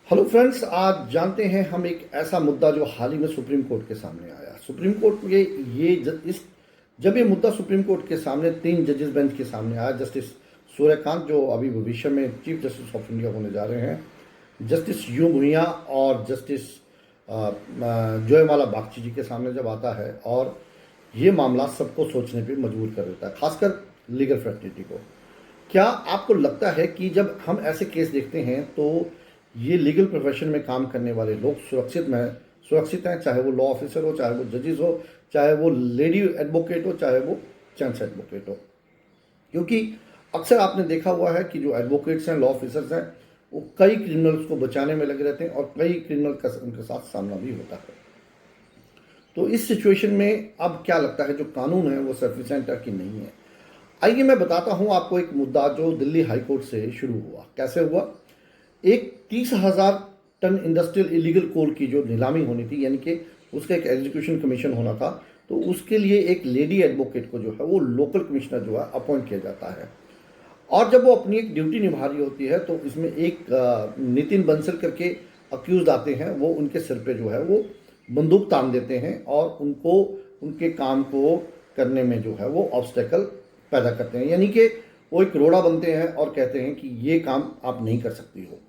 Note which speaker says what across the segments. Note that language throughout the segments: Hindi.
Speaker 1: हेलो फ्रेंड्स, आज जानते हैं हम एक ऐसा मुद्दा जो हाल ही में सुप्रीम कोर्ट के सामने आया। सुप्रीम कोर्ट में जब ये मुद्दा सुप्रीम कोर्ट के सामने 3 जजेस बेंच के सामने आया, जस्टिस सूर्यकांत जो अभी भविष्य में चीफ जस्टिस ऑफ इंडिया होने जा रहे हैं, जस्टिस यू भुइयां और जस्टिस जयमाला बागची जी के सामने जब आता है, और ये मामला सबको सोचने पे मजबूर कर देता है, खासकर लीगल फ्रेटर्निटी को। क्या आपको लगता है कि जब हम ऐसे केस देखते हैं तो ये लीगल प्रोफेशन में काम करने वाले लोग सुरक्षित हैं, चाहे वो लॉ ऑफिसर हो, चाहे वो जजेस हो, चाहे वो लेडी एडवोकेट हो, चाहे वो जेंट्स एडवोकेट हो? क्योंकि अक्सर आपने देखा हुआ है कि जो एडवोकेट्स हैं, लॉ ऑफिसर्स हैं, वो कई क्रिमिनल्स को बचाने में लगे रहते हैं और कई क्रिमिनल का उनके साथ सामना भी होता है। तो इस सिचुएशन में अब क्या लगता है, जो कानून है वो सफिशिएंट है कि नहीं है? आइए मैं बताता हूँ आपको एक मुद्दा जो दिल्ली हाईकोर्ट से शुरू हुआ। कैसे हुआ? एक 30,000 टन इंडस्ट्रियल इलीगल कोल की जो नीलामी होनी थी, यानी कि उसका एक एग्जीक्यूशन कमीशन होना था, तो उसके लिए एक लेडी एडवोकेट को जो है वो लोकल कमिश्नर जो है अपॉइंट किया जाता है। और जब वो अपनी एक ड्यूटी निभा रही होती है तो इसमें एक नितिन बंसल करके अक्यूज आते हैं, वो उनके सिर पे जो है वो बंदूक तान देते हैं और उनको उनके काम को करने में जो है वो ऑब्स्टेकल पैदा करते हैं, यानी कि वो एक रोड़ा बनते हैं और कहते हैं कि ये काम आप नहीं कर सकती हो।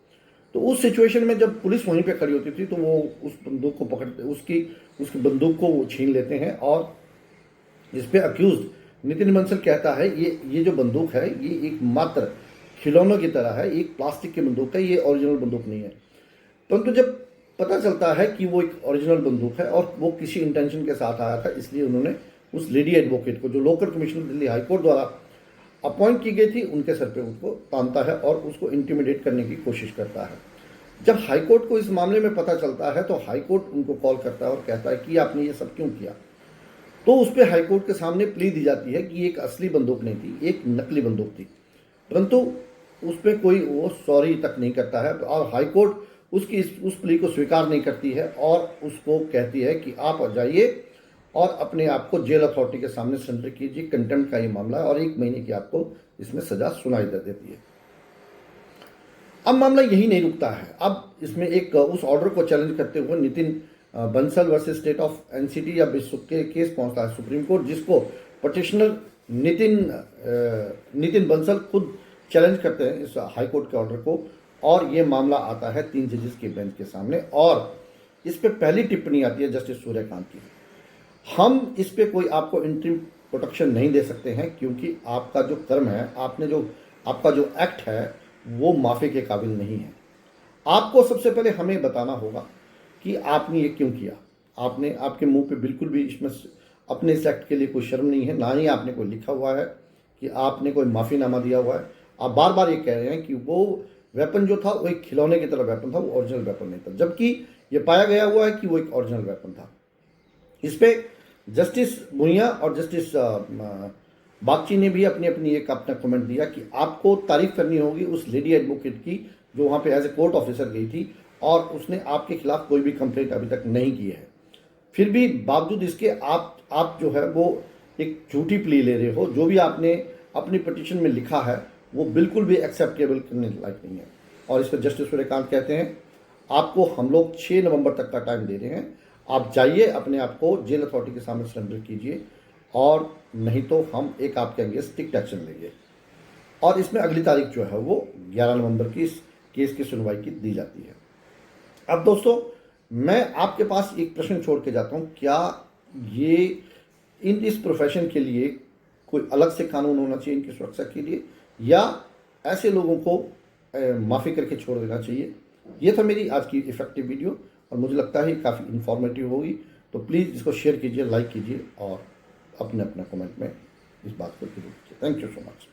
Speaker 1: तो उस सिचुएशन में जब पुलिस वहीं पे खड़ी होती थी तो वो उस बंदूक को पकड़ते, उसकी बंदूक को वो छीन लेते हैं, और जिस पे अक्यूज नितिन बंसल कहता है ये जो बंदूक है ये एक मात्र खिलौनों की तरह है, एक प्लास्टिक की बंदूक है, ये ओरिजिनल बंदूक नहीं है। परंतु जब पता चलता है कि वो एक ओरिजिनल बंदूक है और वो किसी इंटेंशन के साथ आया था, इसलिए उन्होंने उस लेडी एडवोकेट को, जो लोकल कमिश्नर दिल्ली हाईकोर्ट द्वारा अपॉइंट की गई थी, उनके सर पे उसको तानता है और उसको इंटिमिडेट करने की कोशिश करता है। जब हाईकोर्ट को इस मामले में पता चलता है तो हाईकोर्ट उनको कॉल करता है और कहता है कि आपने ये सब क्यों किया। तो उस पर हाईकोर्ट के सामने प्ली दी जाती है कि एक असली बंदूक नहीं थी, एक नकली बंदूक थी, परंतु उस पर कोई वो सॉरी तक नहीं करता है, और हाईकोर्ट उस प्ली को स्वीकार नहीं करती है और उसको कहती है कि आप जाइए और अपने आप को जेल अथॉरिटी के सामने सरेंडर कीजिए, कंटेम्प्ट का ये मामला है और 1 महीने की आपको इसमें सजा सुनाई दे देती है। अब मामला यही नहीं रुकता है, अब इसमें एक उस ऑर्डर को चैलेंज करते हुए Nitin Bansal versus state of NCT या बिस्व के केस पहुंचता है सुप्रीम कोर्ट, जिसको पटिशनर नितिन बंसल खुद चैलेंज करते हैं इस हाईकोर्ट के ऑर्डर को, और ये मामला आता है 3 जजेस के बेंच के सामने। और इस पे पहली टिप्पणी आती है जस्टिस सूर्यकांत की। हम इस पे कोई आपको इंटरिम प्रोटेक्शन नहीं दे सकते हैं, क्योंकि आपका जो कर्म है, आपका जो एक्ट है वो माफ़ी के काबिल नहीं है। आपको सबसे पहले हमें बताना होगा कि आपने ये क्यों किया। आपके मुंह पे बिल्कुल भी इसमें अपने इस एक्ट के लिए कोई शर्म नहीं है, ना ही आपने कोई लिखा हुआ है कि आपने कोई माफ़ीनामा दिया हुआ है। आप बार बार ये कह रहे हैं कि वो वेपन जो था वो एक खिलौने की तरह वेपन था, वो ओरिजिनल वेपन नहीं था, जबकि ये पाया गया हुआ है कि वो एक ओरिजिनल वेपन था। इस पे जस्टिस भुइयां और जस्टिस बागची ने भी अपनी एक अपना कमेंट दिया कि आपको तारीफ करनी होगी उस लेडी एडवोकेट की जो वहाँ पे एज ए कोर्ट ऑफिसर गई थी और उसने आपके खिलाफ कोई भी कंप्लेंट अभी तक नहीं की है। फिर भी बावजूद इसके आप जो है वो एक झूठी प्ली ले रहे हो। जो भी आपने अपनी पिटीशन में लिखा है वो बिल्कुल भी एक्सेप्टेबल करने लायक नहीं है। और इस पर जस्टिस सूर्यकांत कहते हैं आपको हम लोग 6 नवंबर तक का टाइम दे रहे हैं, आप जाइए, अपने आप को जेल अथॉरिटी के सामने सरेंडर कीजिए, और नहीं तो हम एक आपके अगेंस्ट स्ट्रिक्ट एक्शन लेंगे। और इसमें अगली तारीख जो है वो 11 नवंबर की इस केस की सुनवाई की दी जाती है। अब दोस्तों, मैं आपके पास एक प्रश्न छोड़ के जाता हूँ, क्या ये इस प्रोफेशन के लिए कोई अलग से कानून होना चाहिए इनकी सुरक्षा के लिए, या ऐसे लोगों को माफ़ी करके छोड़ देना चाहिए? ये था मेरी आज की इफेक्टिव वीडियो और मुझे लगता है काफ़ी इन्फॉर्मेटिव होगी। तो प्लीज़ इसको शेयर कीजिए, लाइक कीजिए और अपने कमेंट में इस बात को जरूर कीजिए। Thank you so much.